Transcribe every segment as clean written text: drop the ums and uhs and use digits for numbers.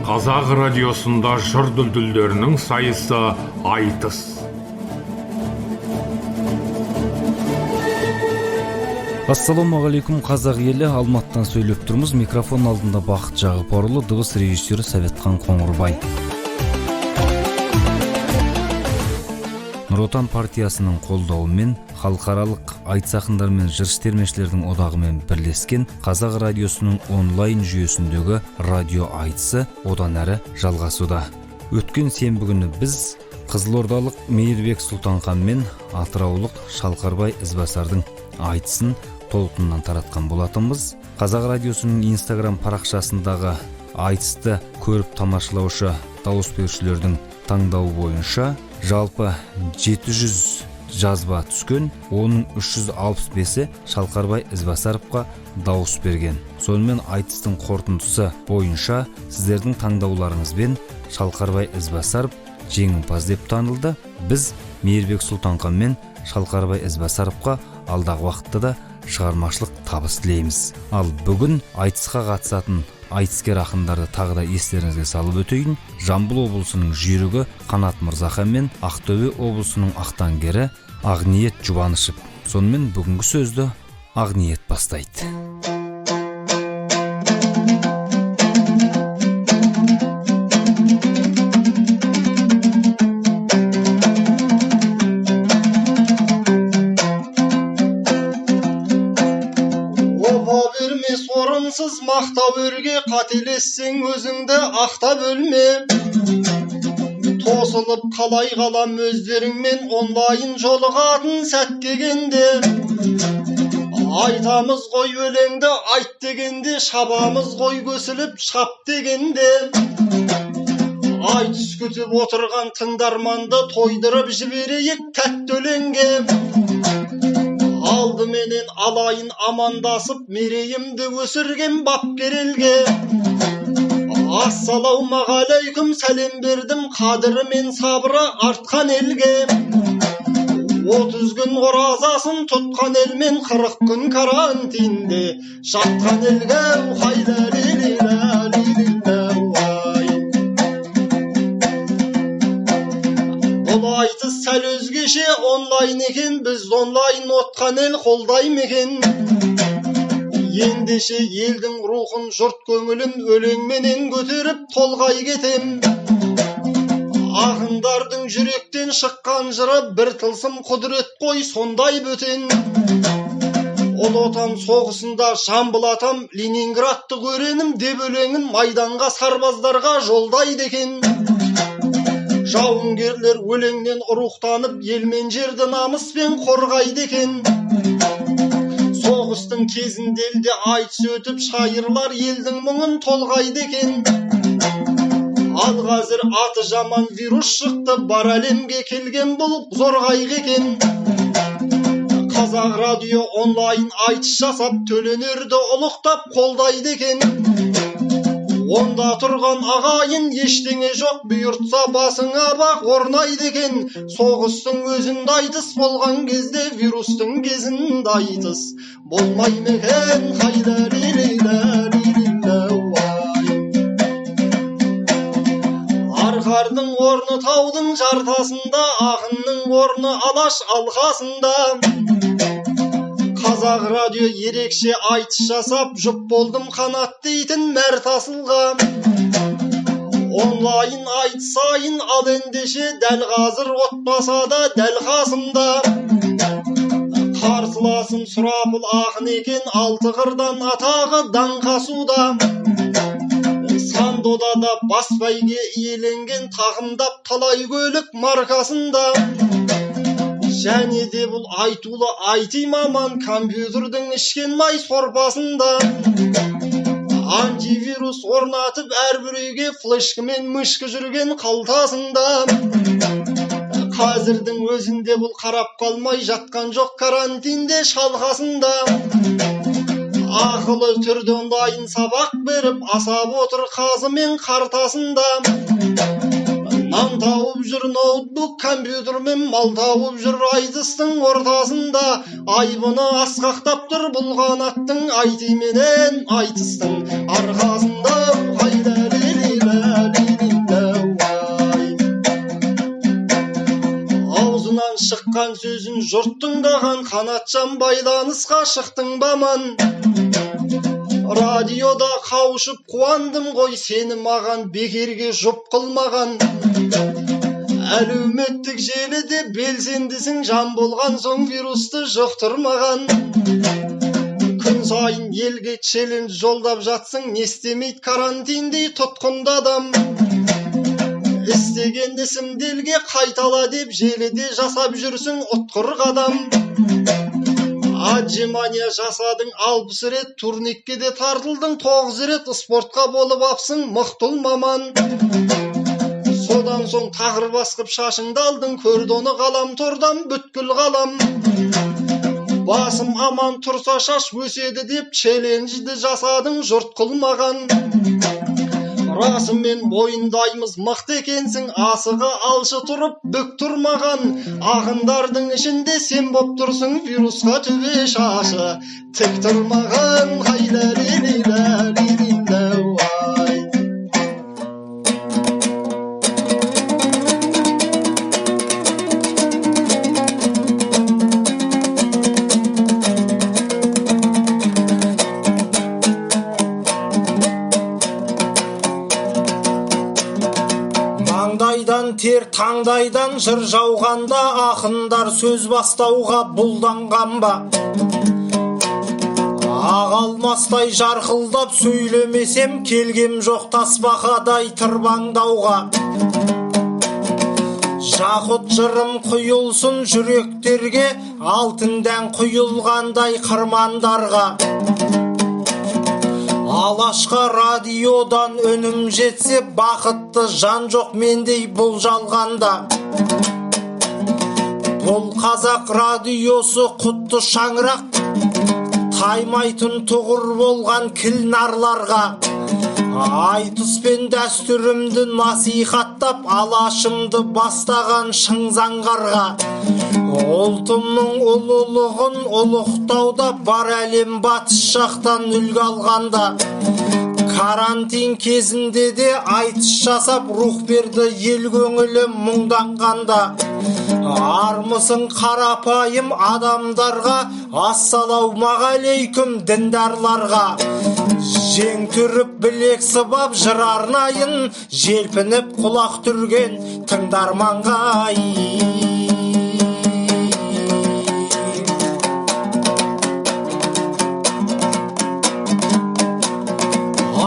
Қазақ радиосында жыр дүлдүлдерінің сайысы айтыс. Ассалаумағалейкум қазақ елі, Алматтан сөйлеп тұрмыз. Микрофон алдында Бақыт Жағыпарұлы, дыбыс режиссері Советхан Қоңырбай. Нұр Отан партиясының қолдауымен халықаралық айтыс ақындар мен жыр термешілердің одағымен бірлескен Қазақ радиосының онлайн жүйесіндегі радио айтысы одан әрі жалғасуда. Өткен сенбі күні біз қызылордалық Мейірбек Сұлтанхан мен атыраулық Шалқарбай Ізбасардың айтысын толқыннан таратқан болатынбыз. Қазақ радиосының Инстаграм парақшасындағы айтысты көріп тамашалаушы дауыс берушілердің таңдауы бойынша жалпы 700 жазба түскен, оның 365-і Шалқарбай Ізбасаровқа дауыс берген. Сонымен айтыстың қорытындысы бойынша сіздердің таңдауларыңызбен Шалқарбай Ізбасаров жеңімпаз деп танылды. Біз Мейірбек Сұлтанхан мен Шалқарбай Ізбасаровқа алдағы уақытта да шығармашылық табыс тілейміз. Ал бүгін айтысқа қатысатын айтыскер ақындарды тағы да естеріңізге салып өтейін. Жамбыл облысының жүйрігі Қанат Мырзахан мен Ақтөбе облысының ақтаңгері Ақниет Жұбанышев. Сонымен бүгінгі сөзді Ақниет бастайды. Орынсыз мақтап өрге қателессең өзіңді ақтап өлме. Тосылып қалай қалам өздеріңмен онлайн жолығатын сәт келгенде. Айтамыз ғой өлеңді айт дегенде, шабамыз ғой көсіліп шап дегенде. Айтыс күтіп отырған тыңдарманды тойдырып жіберейік тәтті өлеңге. Алдыменен алайын амандасып, мерейімді өсірген бапкер елге. Ассалаумағалейкум сәлем бердім, қадірі мен сабыры артқан елге. 30 күн оразасын тұтқан елмен 40 күн карантинде жатқан елге. Бұл айтыс сәл өзгеше онлайн екен, біз онлайн отқан ел қолдайм екен. Ендеше елдің рухын, жұрт көңілін өлеңменен көтеріп толғай кетем. Ақындардың жүректен шыққан жыры бір тылсым құдірет қой сондай бөтен. Ұлы Отан соғысында Жамбыл атам Ленинградты көренім деп өлеңін майданға сарбаздарға жолдайды екен. Жауынгерлер өлеңнен рухтанып, ел мен жерді намыспен қорғайды екен. Соғыстың кезінде елде айтыс өтіп, шайырлар елдің мұңын толғайды екен. Ал қазір аты жаман вирус шықты, бар әлемге келген бұл зорғайғы екен. Қазақ радио онлайн айтыс жасап, төленерді ұлықтап қолдайды екен. Онда тұрған ағайын ештеңе жоқ, бұйыртса басыңа бақ орнайды екен. Соғыстың өзінде айтыс болған кезде, вирустың кезінде айтыс болмай мекен. Арқардың орны таудың жартасында, ақынның орны алаш алқасында. Қазақ радио ерекше айтыс жасап, жұп болдым қанат дейтін мәртасылға. Онлайн айтысайын ал ендеше, дәл қазір отбаса да дәл қасымда. Қарсыласым сұрапыл ақын екен, алты қырдан атағы даңқасуда. Сан додада бас бәйге иеленген, тағымдап талай көлік маркасында. Және де бұл айтулы айти маман, компьютердің ішкен май сорпасында. Антивирус орнатып әрбір үйге, флешкімен мышқы жүрген қалтасында. Қазірдің өзінде бұл қарап қалмай жатқан жоқ, карантинде шалқасында. Ақылы түрде онлайн сабақ беріп, асап отыр қазы мен қартасында. Аң тауып жүр ноутбук компьютермен, мал тауып жүр айтыстың ортасында. Айбыны асқақтап тұр бұл қанаттың, айти менен айтыстың арқасында. Аузынан шыққан сөзін жұрт тыңдаған, қанатжан байланысқа шықтың баман. Радиода қауышып қуандым ғой, сені маған бекерге жұп қылмаған. Әлеуметтік желіде белсендісің, жан болған соң вирусты жұқтырмаған. Күн сайын елге челлендж жолдап жатсың, не істемейді карантиндей тұтқында адам. Істеген ісімделге қайтала деп желіде жасап жүрсің ұтқыр қадам. Отжимания жасадың 60 рет, турникке де тартылдың 9 рет, спортқа болып апсың мықтыл маман. Содан соң тағыр басқып шашыңды алдың, көрді оны ғаламтордан бүткіл ғалам. Басым аман тұрса шаш өседі деп челленджді жасадың, жұрт қылмаған. Расымен бойындаймыз мықты екенсің, асығы алшы тұрып бүк тұрмаған. Ағындардың ішінде сен боп тұрсың, вирусқа төбе шашы тік тұрмаған. Маңдайдан тер, таңдайдан жыр жауғанда, ақындар сөз бастауға бұлданған ба? Ағалмастай жарқылдап сөйлемесем, келгем жоқ тасбақадай тырбаңдауға. Жақұт жырым құйылсын жүректерге, алтын дән құйылғандай қырмандарға. Алашқа радиодан үнім жетсе, бақытты жан жоқ мендей бұл жалғанда. Бұл қазақ радиосы құтты шаңырақ, таймайтын тұғыр болған кілнарларға. Айтыс пен дәстүрімді насихаттап, алашымды бастаған шың заңғарға. Ұлтымның ұлылығын ұлықтауда, бар әлем батыс жақтан үлгі алғанда. Карантин кезінде де айтыс жасап, рух берді ел көңілі мұңданғанда. Армысың қарапайым адамдарға, ассалаумағалейкум діндарларға. Жең түріп білек сыбап жыр арнайын, желпініп құлақ түрген тыңдарманға.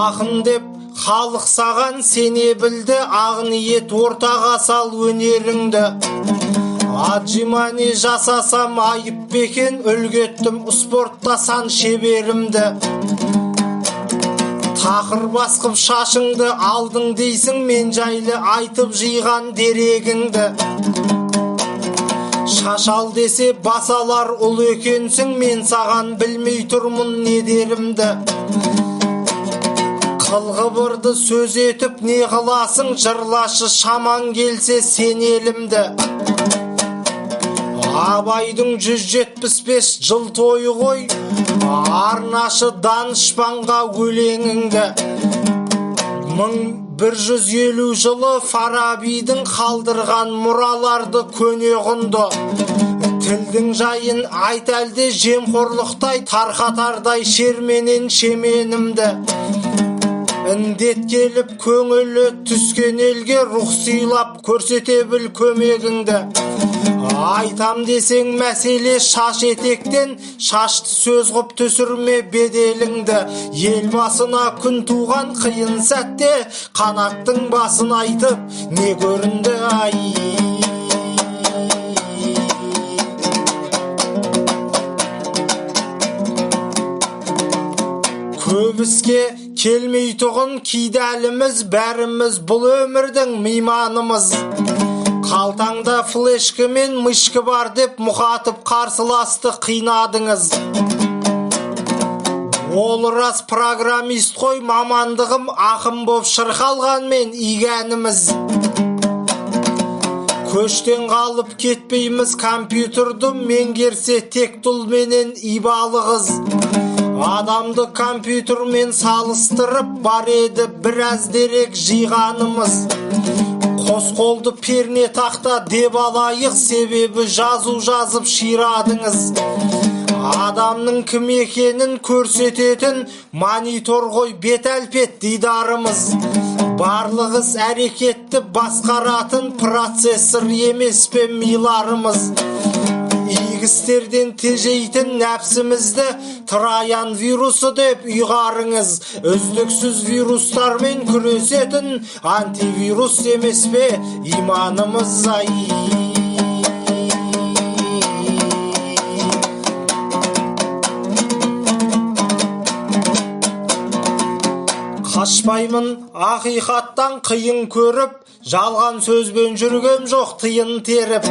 Ақын деп халық саған сене білді, ақ ниет ортаға сал өнеріңді. Отжимания жасасам айып бекен, үлгеттім спортта сан шеберімді. Тақыр басқып шашыңды алдың дейсің, мен жайлы айтып жиған дерегіңді. Шашал десе басалар ұл екенсің, мен саған білмей тұрмын не дерімді. Қылғыбырды сөз етіп не қыласың, жырлашы шаман келсе сен елімді. Абайдың 175 жыл тойы ғой, арнашы данышпанға өлеңіңді. 1150 жылы Фарабидің қалдырған мұраларды көне құнды. Тілдің жайын айт әлде жемқорлықтай, тарқатардай шерменен шеменімді. Індет келіп көңілі түскен елге, рух сыйлап көрсете біл көмегіңді. Айтам десең мәселе шаш етектен, шашты сөз ғып түсірме беделіңді. Ел басына күн туған қиын сәтте, қанаттың басын айтып не көрінді ай. Көбіске келмей тұғын кидәліміз, бәріміз бұл өмірдің мейманымыз. Қалтаңда флешкі мен мышкы бар деп мұқатып қарсыласты қинадыңыз. Ол рас программист қой, мамандығым ақын боп шырқалған мен игәніміз. Көштен қалып кетпейміз, компьютерді меңгерсе тек тұл менен ибалы қыз. Адамды компьютермен салыстырып бар еді біраз дерек жиғанымыз. Қос қолды перне тақта деп алайық, себебі жазу жазып ширадыңыз. Адамның кім екенін көрсететін монитор ғой бет әлпет дидарымыз. Барлығыз әрекетті басқаратын процессор емес пе миларымыз. Игістерден тежейтін нәпсімізді Троян вирусы деп ұйғарыңыз. Үздіксіз вирустармен күресетін антивирус емес пе иманымыз ай. Қашпаймын ақиқаттан қиын көріп, жалған сөзбен жүргем жоқ тиын теріп.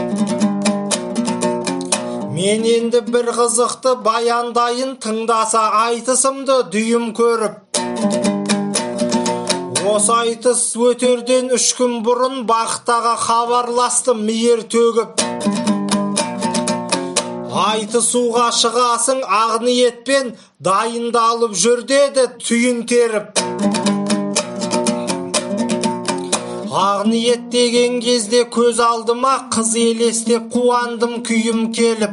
Мен енді бір қызықты баяндайын, тыңдаса айтысымды дүйім көріп. Осы айтыс өтерден 3 күн бұрын Бақтаға хабарластым мейір төгіп. Айтысуға шығасың ақ ниетпен, дайындалып жүр деді түйін теріп. Ақ ниет деген кезде көз алдыма қыз елестеп қуандым күйім келіп.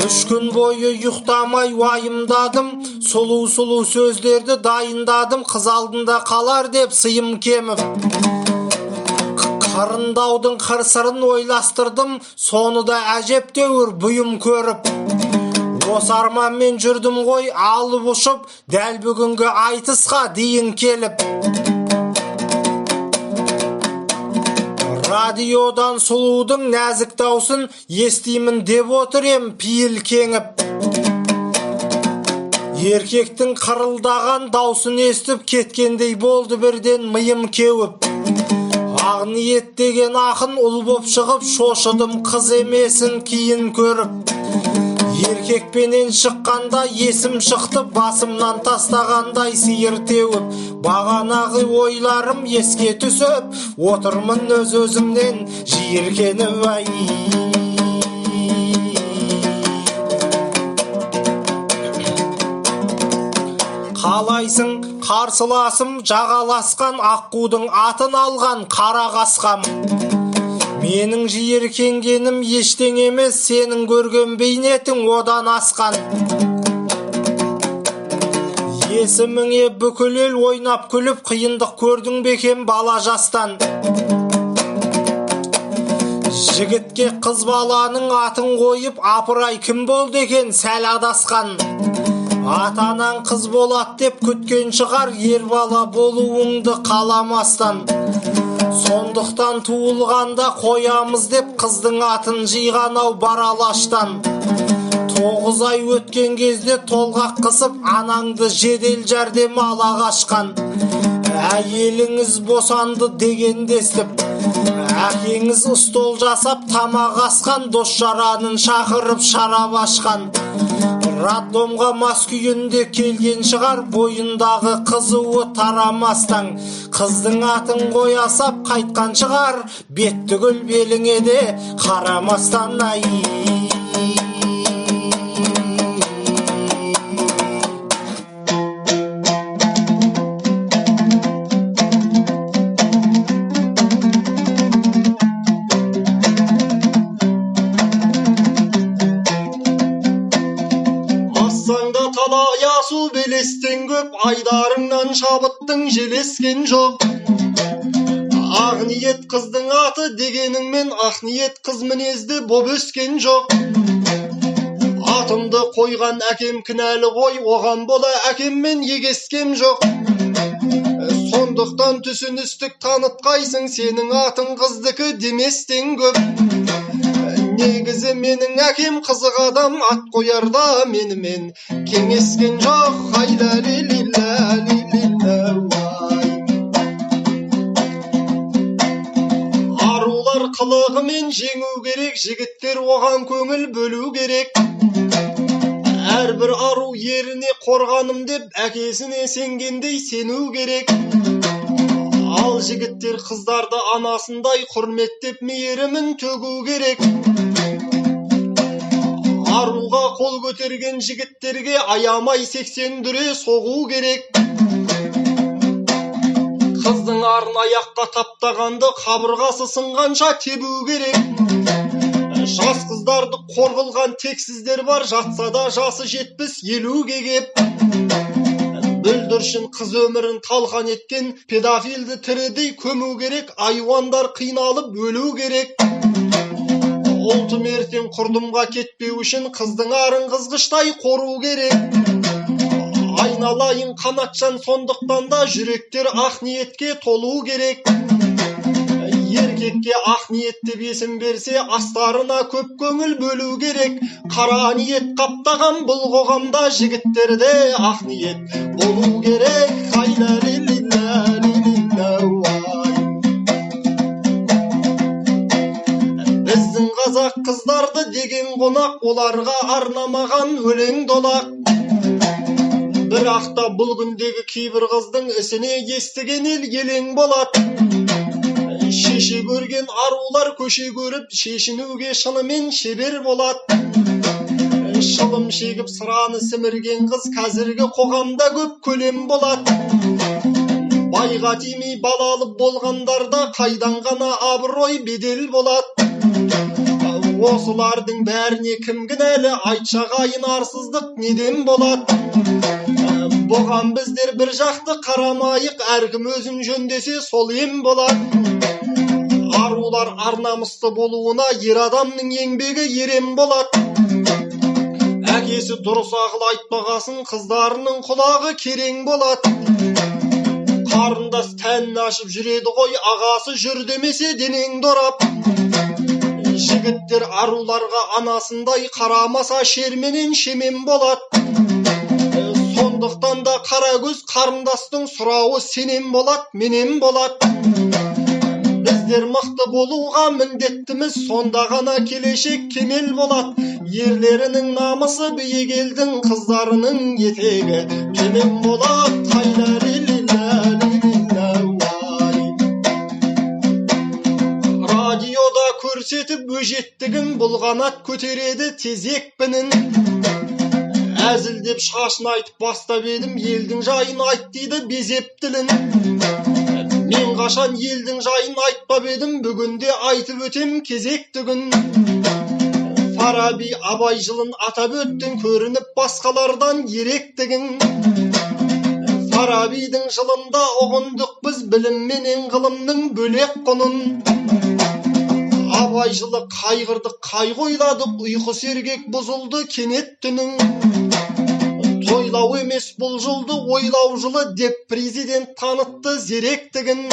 3 күн бойы ұйықтамай уайымдадым, сұлу сөздерді дайындадым, қыз алдында қалар деп сыйым кеміп. Қарындаудың қыр-сырын ойластырдым, соны да әжептәуір бұйым көріп. Осы арманмен жүрдім ғой алып ұшып, дәл бүгінгі айтысқа дейін келіп. Радиодан сұлудың нәзік даусын естимін деп отырем пейіл кеңіп. Еркектің қырылдаған даусын естіп кеткендей болды бірден миым кеуіп. Ақ ниет деген ақын ұл боп шығып, шошыдым қыз емесін кейін көріп. Еркекпенен шыққанда есім шықты, басымнан тастағандай сиыр теуіп. Бағанағы ойларым еске түсіп, отырмын өз-өзімнен жиіркеніп ай. Қалайсың қарсыласым, жағаласқан аққудың атын алған қара қасқам. Менің жиіркенгенім ештең емес, сенің көрген бейнетің одан асқан. Есіміңе бүкіл ел ойнап күліп, қиындық көрдің бекен бала жастан. Жігітке қыз баланың атын қойып, апырай кім болды екен сәл адасқан. Атанан қыз болат деп күткен шығар, ер бала болуыңды қаламастан. Сондықтан туылғанда қоямыз деп қыздың атын жиған ау баралаштан. 9 ай өткен кезде толғақ қысып, анаңды жедел жәрдем ала қашқан. Әйеліңіз босанды дегенді естіп, әкеңіз стол жасап тамақ асқан, дос жаранын шақырып шарап ашқан. Раддомға мас күйінде келген шығар, бойындағы қызуы тарамастан. Қыздың атын қоя сап қайтқан шығар, бет түгіл беліңе де қарамастан ай. Талаясу белестен көп, айдарыңнан шабыттың желескен жоқ. Ақ ниет қыздың аты дегеніңмен, ақ ниет қыз мінезді боп өскен жоқ. Атымды қойған әкем кінәлі ғой, оған бола әкеммен егескем жоқ. Сондықтан түсіністік танытқайсың, сенің атың қыздікі деместен көп. Негізі менің әкем қызық адам, ат қоярда менімен кеңескен жоқ. Хайла лилилла лилилла вай. Арулар қылығымен жеңу керек, жігіттер оған көңіл бөлу керек. Әрбір ару еріне қорғаным деп әкесіне сенгендей сену керек. Ал жігіттер қыздарды анасындай құрметтеп мейірімін төгу керек. Аруға қол көтерген жігіттерге аямай 80 дүре соғу керек. Қыздың арын аяққа таптағанды қабырғасы сынғанша тебу керек. Жас қыздарды қор қылған тексіздер бар, жатса да жасы 70-50-ге кеп. Бүлдіршін қыз өмірін талқан еткен педофилді тірідей көму керек. Айуандар қиналып өлу керек. Ұлтым ертең құрдымға кетпеу үшін қыздың арын қызғыштай қору керек. Айналайын қанатжан, сондықтан да жүректер ақ ниетке толу керек. Еркекке ақ ниет деп есім берсе, астарына көп көңіл бөлу керек. Қара ниет қаптаған бұл қоғамда жігіттерде ақ ниет болу керек. Біздің қазақ қыздарды деген қонақ, оларға арнамаған өлең долақ. Бірақта бұл күндегі кейбір қыздың ісіне естіген ел елең болады. Шеше көрген арулар көше көріп, шешінуге шынымен шебер болады. Шылым шегіп сыраны сімірген қыз қазіргі қоғамда көп көлем болады. Байға тимей балалы болғандарда қайдан ғана абырой бедел болады. Осылардың бәріне кім кінәлі, айтшағайын арсыздық неден болады? Бұған біздер бір жақты қарамайық, әркім өзін жөндесе сол ем болады. Арулар арнамысты болуына ер адамның еңбегі ерем болады. Әкесі дұрыс ақыл айтпағасын, қыздарының құлағы керең болады. Қарындас тәнін ашып жүреді ғой, ағасы жүр демесе денең дорап. Жігіттер аруларға анасындай қарамаса шерменен шемен болады. Сондықтан да қара көз қарындастың сұрауы сенен болады, менен болады. Біздер мықты болуға міндеттіміз, сонда ғана келешек кемел болады. Ерлерінің намысы биік елдің, қыздарының етегі төмен болады. Радиода көрсетіп өжеттігін, бұл қанат көтереді тез екпінін. Әзілдеп шашын айтып бастап едім, елдің жайын айт дейді безеп тілін. Мен қашан елдің жайын айтпап едім, бүгінде айтып өтем кезектігін. Фараби Абай жылын атап өттің, көрініп басқалардан еректігін. Фарабидің жылында ұғындық біз білімменен ғылымның бөлек құнын. Абай жылы қайғырдық, қайғы ойладық, ұйқы сергек бұзылды кенет түнің. Тойлау емес бұл жылды ойлау жылы деп президент танытты зеректігін.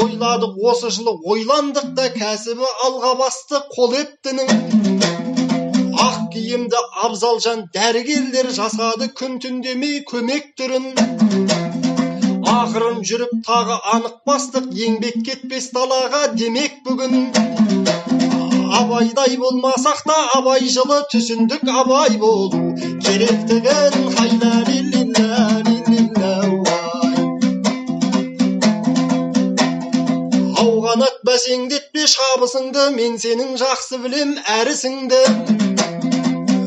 Ойладық осы жылы ойландық да, кәсібі алға басты қол еттінің. Ақ киімді абзалжан дәрігерлер жасады күн түндемей көмек түрін. Ақырын жүріп тағы анық бастық, еңбек кетпес далаға демек бүгін. Абайдай болмасақ та абай жылы түсіндік, абай болу керектігін. Ауғанат бәсеңдетпе шабысыңды, мен сенің жақсы білем әрісіңді.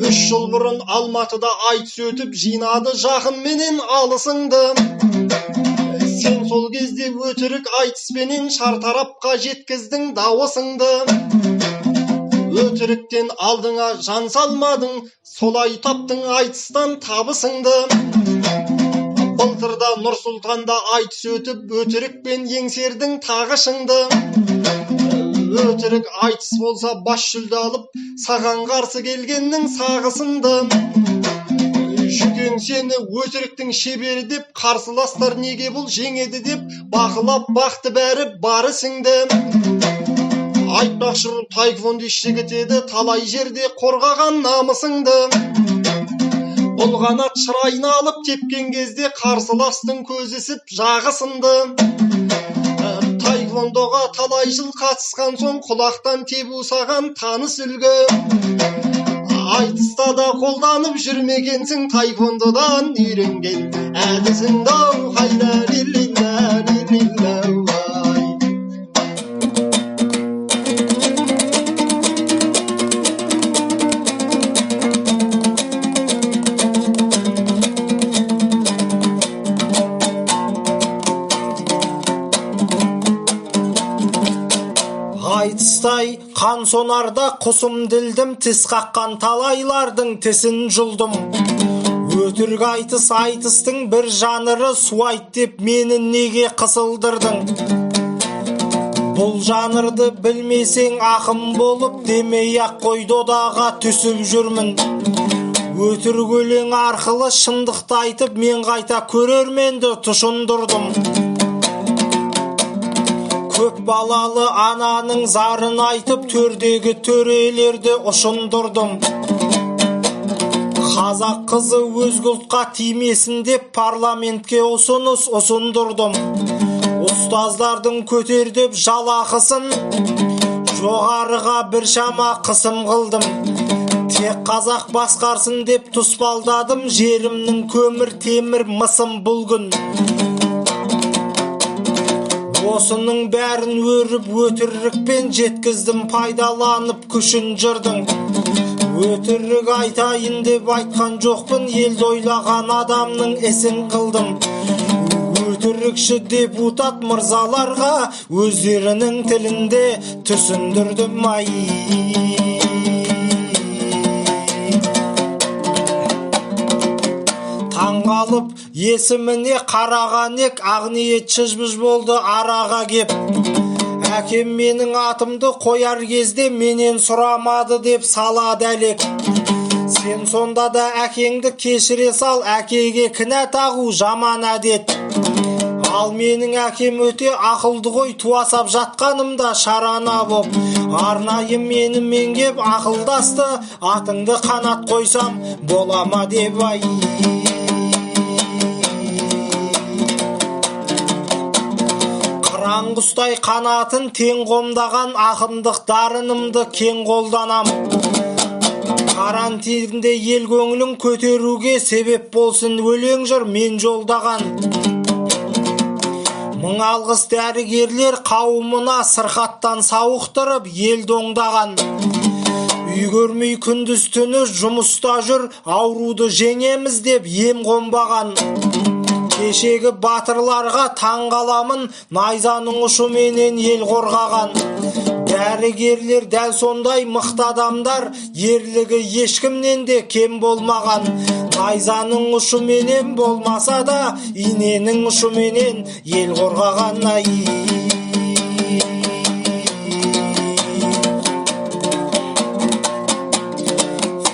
3 жыл бұрын Алматыда айтыс өтіп, жинады жақын менен алысыңды. Сен сол кезде өтірік айтыспенен шартарапқа жеткіздің дауысыңды. Өтіріктен алдыңа жан салмадың, солай таптың айтыстан табысыңды. Былтырда Нұр-Сұлтанда айтыс өтіп, өтірікпен еңсердің тағышыңды. Өтірік айтыс болса баш жүлде алып, саған қарсы келгеннің сағысынды. Жүкең сені өтіріктің шебері деп, қарсыластар неге бұл жеңеді деп, бақылап бақты бәрі барысыңды. Айтпақшы таеквондо жігіт еді, талай жерде қорғаған намысыңды. Бұл қанат шырайын алып тепкен кезде, қарсыластың көзісіп жағысынды. Таеквондоға талай жыл қатысқан соң, құлақтан тебу саған таныс үлгі. Айтыста да қолданып жүрмегенсің, таеквондодан үйренген әдісіңді. жәмиләу-ай. Айтыстай қан сонарда құсым ділдім, тіс қаққан талайлардың тісін жұлдым. Өтірік айтыстың бір жаныры, суайт деп мені неге қысылдырдың? Бұл жанырды білмесең ақым болып, демей-ақ қой додаға түсіп жүрмін. Өтірік өлең арқылы шындықты айтып, мен қайта көрерменді тұшындырдым. Көп балалы ананың зарын айтып, төрдегі төрелерді ұшындырдым. Қазақ қызы өзге ұлтқа тимесін деп парламентке ұсыныс ұсындырдым. Ұстаздардың көтердіп жалақысын жоғарыға біршама қысым қылдым. Тек қазақ басқарсын деп тұспалдадым, жерімнің көмір темір мысым бұл күн. Осының бәрін өріп өтірікпен жеткіздім, пайдаланып күшін жырдың. Өтірік айтайын деп айтқан жоқпын, елді ойлаған адамның ісін қылдым. Өтірікші депутат мырзаларға өздерінің тілінде түсіндірдім ай. Таңғалып есіміне қараған ек, ағниет шыжбыж болды араға кеп. Әкем менің атымды қояр кезде менен сұрамады деп сала дәлек. Сен сонда да әкеңді кешіре сал, әкеге кінә тағу жаман әдет. Ал менің әкем өте ақылды ғой, туасап жатқанымда шарана боп. Арнайы мені меңгеп ақылдасты, атыңды қанат қойсам болама деп ай. Қыран-құстай қанатын тең қомдаған ақындық дарынымды кең қолданам. Карантинде ел көңілін көтеруге себеп болсын өлең жыр мен жолдаған. Мың алғыс дәрігерлер қауымына сырқаттан сауықтырып ел доңдаған. Үй көрмей күндіз түні жұмыста жүр, ауруды жеңеміз деп ем қонбаған. Кешегі батырларға таңғаламын, найзаның ұшыменен ел қорғаған. Дәрігерлер дәл сондай мықты адамдар, ерлігі ешкімнен де кем болмаған. Найзаның ұшыменен болмаса да, иненің ұшыменен ел қорғаған ай.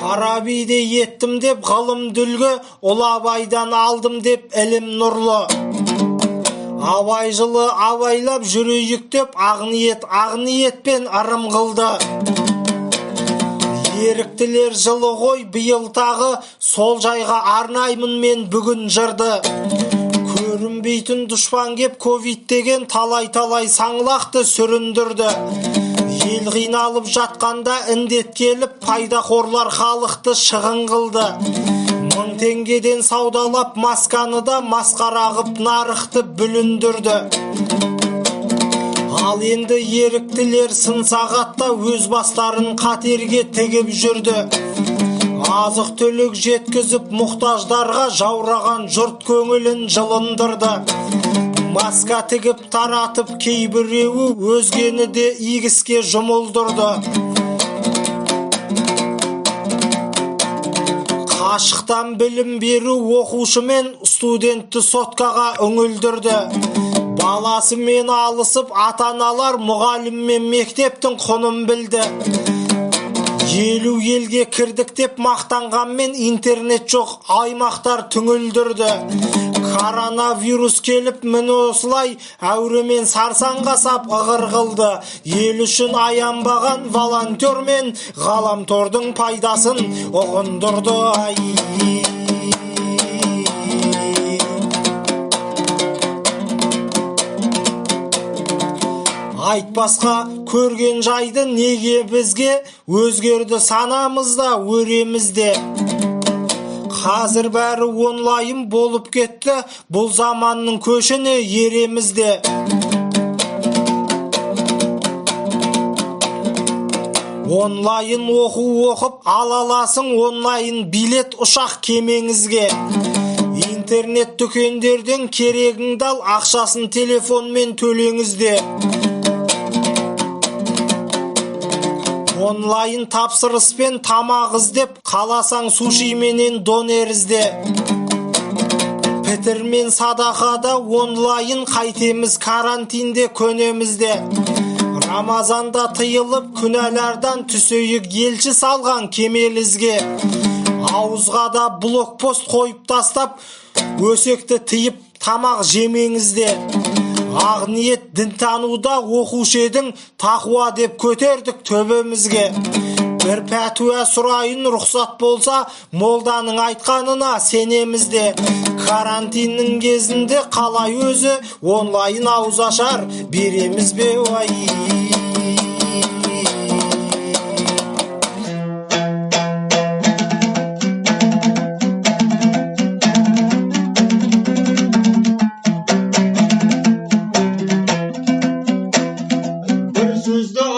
Фарабиде еттім деп ғылым дүлгі, ұлы Абайдан алдым деп ілім нұрлы. Абай жылы абайлап жүрейік деп ағниетпен ырым қылды. Еріктілер жылы ғой биыл тағы, сол жайға арнаймын мен бүгін жырды. Көрінбейтін дұшпан кеп ковид деген талай-талай саңлақты сүріндірді. Ел қиналып жатқанда індет келіп, пайдақорлар халықты шығын қылды. 1000 теңгеден саудалап масканы да масқара қып нарықты бүліндірді. Ал енді еріктілер сын сағатта өз бастарын қатерге тігіп жүрді. Азық түлік жеткізіп мұқтаждарға жаураған жұрт көңілін жылындырды. Маска тігіп таратып кейбіреуі өзгені де игіске жұмылдырды. Қашықтан білім беру оқушы мен студентті соткаға үңілдірді. Баласымен алысып ата-аналар мұғалім мен мектептің құнын білді. 50 елге кірдік деп мақтанғанмен интернет жоқ аймақтар түңілдірді. Коронавирус келіп міне осылай әуремен сарсаңға сап ығыр қылды. Ел үшін аянбаған волонтер мен ғаламтордың пайдасын ұғындырды ай. Айтпасқа көрген жайды неге бізге өзгерді санамызда өремізде. Қазір бәрі онлайн болып кетті, бұл заманның көшіне еремізде. Онлайн оқу оқып алаласың, онлайн билет ұшақ кемеңізге. Интернет дүкендерден керегіңді ал, ақшасын телефонмен төлеңізде. Онлайн тапсырыспен тамақ іздеп, қаласаң суши менен донер ізде. Пітір мен садақада онлайн, қайтеміз карантинде көнемізде. Рамазанда тыйылып күнәлардан түсейік, елші салған кемелізге. Ауызға да блокпост қойып тастап, өсекті тыйып тамақ жемеңізде. Ақ ниет дінтануда оқушы едің, тақуа деп көтердік төбемізге. Бір пәтуа сұрайын, рұқсат болса, молданың айтқанына сенемізде. Карантиннің кезінде қалай өзі онлайн ауыз ашар береміз бе ой.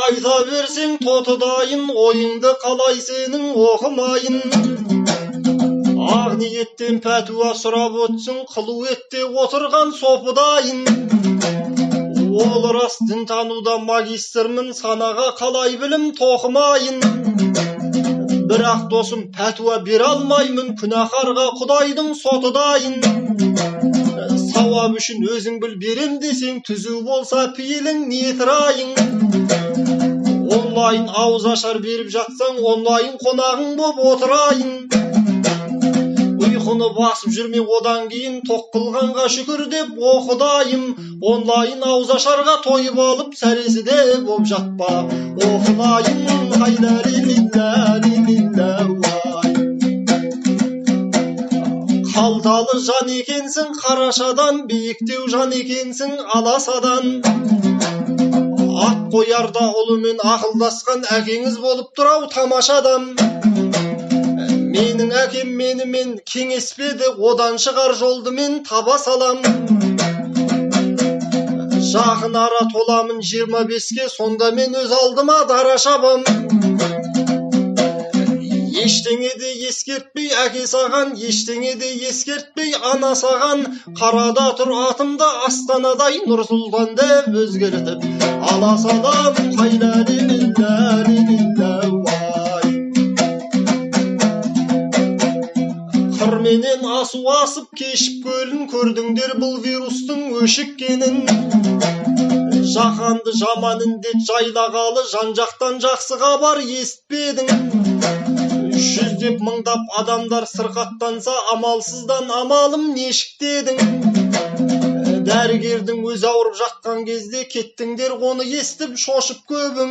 Айта берсең тотыдайын, ойыңды қалай сенің оқымайын. Ақ ниеттен пәтуа сұрап өтсің, қылу етте отырған сопыдайын. Ол рас дінтануда магистрмін, санаға қалай білім тоқымайын. Бірақ досым пәтуа бере алмаймын, күнәһарға Құдайдың сотыдайын. Сауап үшін өзің біл, берем десең, түзу болса пейілің ниетірайын. Онлайн ауыз ашар беріп жатсаң, онлайн қонағың боп отырайын. Ұйқыны басып жүрме одан кейін, тоқ қылғанға шүкір деп оқыдайым. Онлайн ауыз ашарға тойып алып, сәресі де боп жатпа оқыдайым. Қалталы жан екенсің қарашадан, биіктеу жан екенсің аласадан. Ат қоярда ұлымен ақылдасқан әкеңіз болып тұрау тамашадан. Менің әкем менімен кеңеспеді, одан шығар жолды мен таба салам. Жақын ара толамын 25-ке, сонда мен өз алдыма дара шабам. Ештеңеде ескертпей әке саған, ештеңеде ескертпей ана саған. Қарада тұр атымда астанадай, Нұр Сұлтан деп өзгертіп ала салам. Қырменен асу асып кешіп көлін, көрдіңдер бұл вирустың өшіккенін. Жаһанды жаман індет жайлағалы, жан-жақтан жақсы хабар естпедің. Жүздеп мыңдап адамдар сырқаттанса, амалсыздан амалым нешік дедің. Дәрігердің өзі ауырып жатқан кезде кеттіңдер, оны естіп шошып көбің.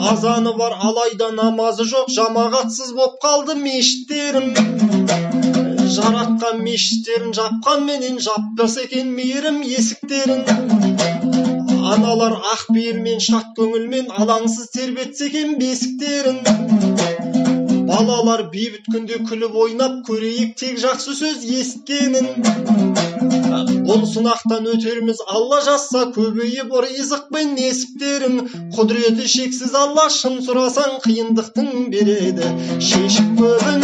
Азаны бар алайда намазы жоқ, жамағатсыз боп қалды мешіттерім. Жаратқан мешіттерін жапқан менен, жаппас екен мейірім есіктерін. Аналар ақ бейілмен, шат көңілмен, алаңсыз тербетсе екен бесіктерін. Балалар бейбіт күнде күліп ойнап, көрейік тек жақсы сөз есіткенін. Бұл сынақтан өтеріміз Алла жазса, көбейіп ризықпен несіптерін. Құдіреті шексіз Алла, шын сұрасаң қиындықтың береді шешіп көбін.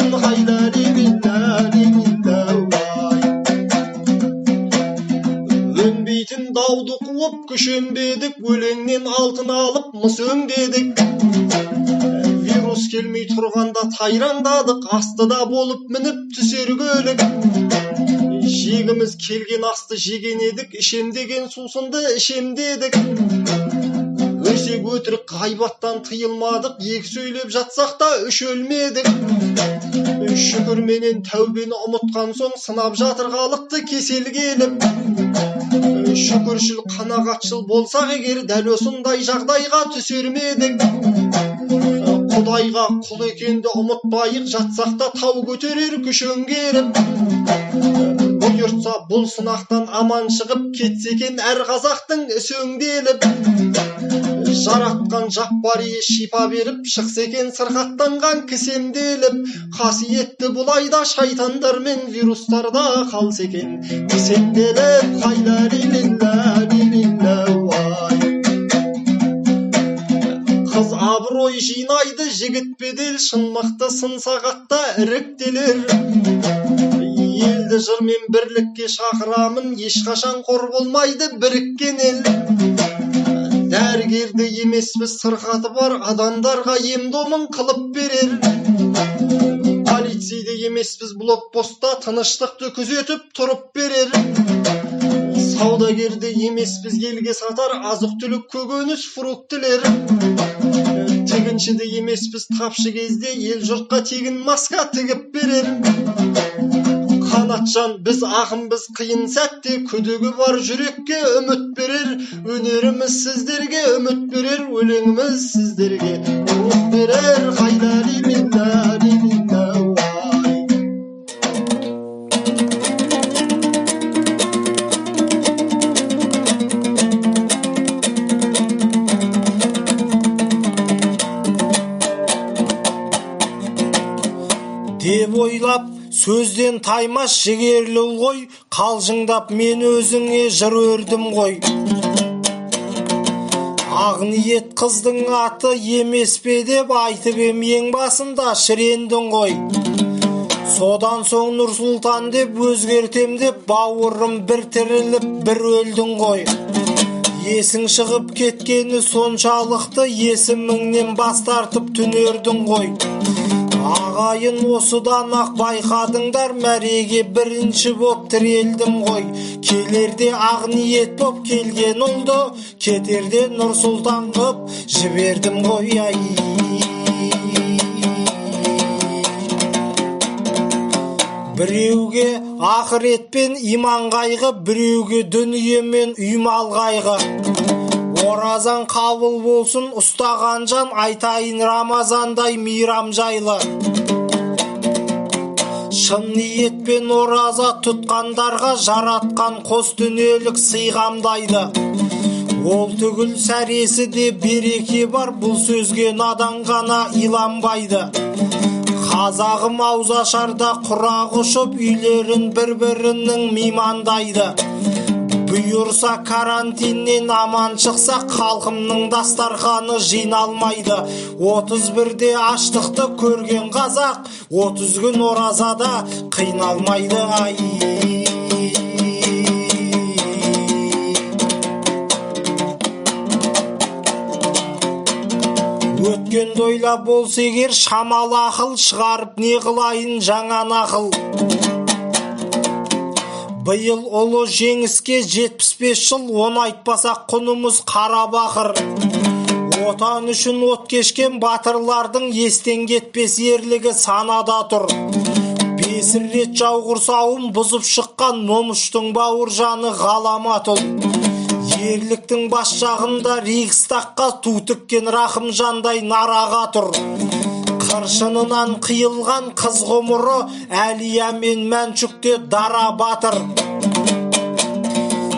Өнбейтін дауды қуып күшенбедік, өлеңнен алтын алып мыс өңдедік. Вирус келмей тұрғанда тайраңдадық, астыда болып мініп түсер көлік. Жегіміз келген асты жеген едік, ішем деген сусынды ішем дедік. Өсек өтірік ғайбаттан тыйылмадық, екі сөйлеп жатсақ та үш өлмедік. Шүкірменен тәубені ұмытқан соң, сынап жатыр халықты кесел келіп. Шүкіршіл қанағатшыл болсақ егер, дәл осындай жағдайға түсермедік. Құдайға құл екенді ұмытпайық, жатсақ та тау көтерер күш өңгеріп. Бұйырт болса бұл сынақтан аман шығып кетсе екен әр қазақтың ісі өңделіп. Жаратқан жаппари шипа беріп шықса екен сырқаттанған кісенделіп. Қасиетті бұл айда шайтандар мен вирустарда қалса екен кісенделіп. Қыз абырой жинайды, жігіт бедел, шын мықты сын сағатта іріктелер. Елді жырмен бірлікке шақырамын, ешқашан қор болмайды біріккен ел. Дәрігерді емеспіз, сырқаты бар адамдарға ем-домын қылып берер. Полицейді емеспіз, блокпостта тыныштықты күзетіп тұрып берер. Саудагерді емеспіз, елге сатар азық-түлік көкөніс фруктілер. Тігіншіді емеспіз, тапшы кезде ел жұртқа тегін маска тігіп берер. Қанатжан біз ақынбыз, қиын сәтте күдігі бар жүрекке үміт берер. Өнеріміз сіздерге үміт берер, өлеңіміз сіздерге рух берер. деп ойлап сөзден таймас жігерлі ғой, қалжыңдап мен өзіңе жыр өрдім ғой. Ағниет қыздың аты емес пе деп айтып ем, ең басында шірендің ғой. Содан соң Нұрсұлтан деп өзгертем деп бауырым бір тіріліп бір өлдің ғой. Есің шығып кеткені соншалықты есіміңнен бас тартып түнердің ғой. Ағайын осыдан ақ байқадыңдар, мәреге бірінші боп тірелдім ғой. Келерде ағниет боп келген ұлды, кетерде Нұрсұлтан қып жібердім ғой. Біреуге ақырет пен иман қайғы, біреуге дүние мен үймал қайғы. Оразан қабыл болсын ұстаған жан, айтайын Рамазандай мейрам жайлы. Шын ниетпен ораза тұтқандарға жаратқан қос дүниелік сыйғамдайды. Ол түгіл сәресі де береке бар, бұл сөзге надан ғана иланбайды. Қазағым аузашарда құрақ ұшып, үйлерін бір-бірінің меймандайды. Бұйырса карантиннен аман шықса, халқымның дастарханы жиналмайды. 31-де аштықты көрген қазақ, 30 күн оразада қиналмайды. Өткенді ойлап болса егер, шамалы ақыл шығарып не қылайын жаңа нақыл. Биыл ұлы жеңіске 75 жыл, оны айтпасақ құнымыз қара бақыр. Отан үшін от кешкен батырлардың естен кетпес ерлігі санада тұр. 5 рет жау құрсауын бұзып шыққан номұштың бауыржаны ғаламат ұл. Ерліктің бас жағында Рейхстагқа ту тіккен Рахымжандай нараға тұр. Қыршынынан қиылған қыз ғұмыры Әлия мен Мәншүкте дара батыр.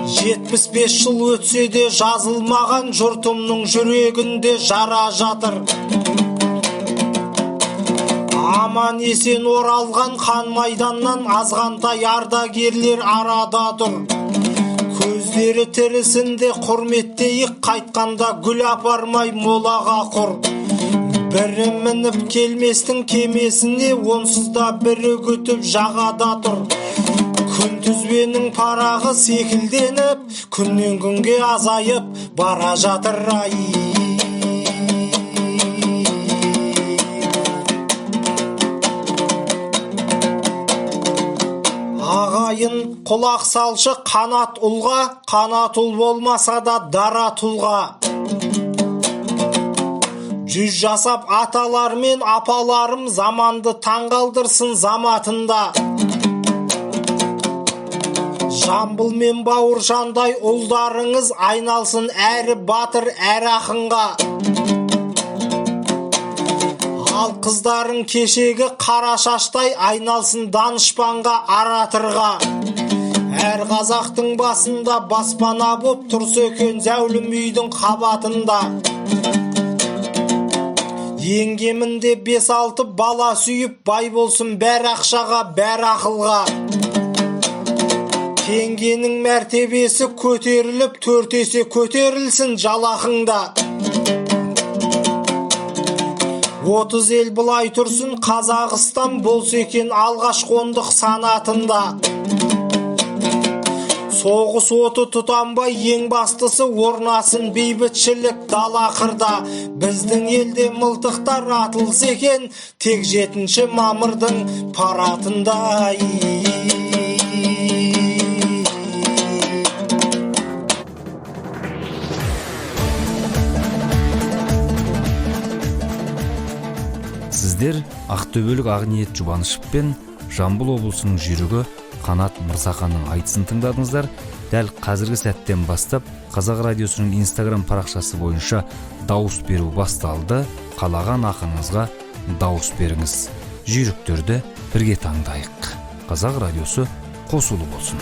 75 жыл өтсе де жазылмаған жұртымның жүрегінде жара жатыр. Аман есен оралған қан майданнан азғантай ардагерлер арада тұр. Көздері тірісінде құрметтейік, қайтқанда гүл апармай молаға құр. Бірі мініп келместің кемесіне, онсыз да бірі күтіп жағада тұр. Күнтізбенің парағы секілденіп, күннен күнге азайып бара жатыр. Ағайын құлақ салшы қанат ұлға, қанат ұл болмаса да дара тұлға. 100 жасап аталар мен апаларым заманды таңғалдырсын заматында. Жамбыл мен Бауыржандай ұлдарыңыз айналсын әрі батыр әрі ақынға. Ал қыздарың кешегі қара шаштай айналсын данышпанға аратырға. Әр қазақтың басында баспана боп тұрса екен зәулім үйдің қабатында. Ең кемінде 5-6 бала сүйіп бай болсын бәр ақшаға, бәр ақылға. Теңгенің мәртебесі көтеріліп, 4 есе көтерілсін жалақыңда. 30 ел былай тұрсын, Қазақстан болса екен алғаш қондық санатында. Соғыс оты тұтанбай, ең бастысы орнасын бейбітшілік дала қырда. Біздің елде мылтықтар атылса екен, тек 7 мамырдың паратында. Сіздер Ақтөбелік Ақниет Жұбанышев пен Жамбыл облысының жүйрігі Қанат Мырзаханның айтысын тыңдадыңыздар. Дәл қазіргі сәттен бастап Қазақ радиосының Instagram парақшасы бойынша дауыс беру басталды. Қалаған ақыныңызға дауыс беріңіз. Жүйріктерді бірге таңдайық. Қазақ радиосы қосулы болсын.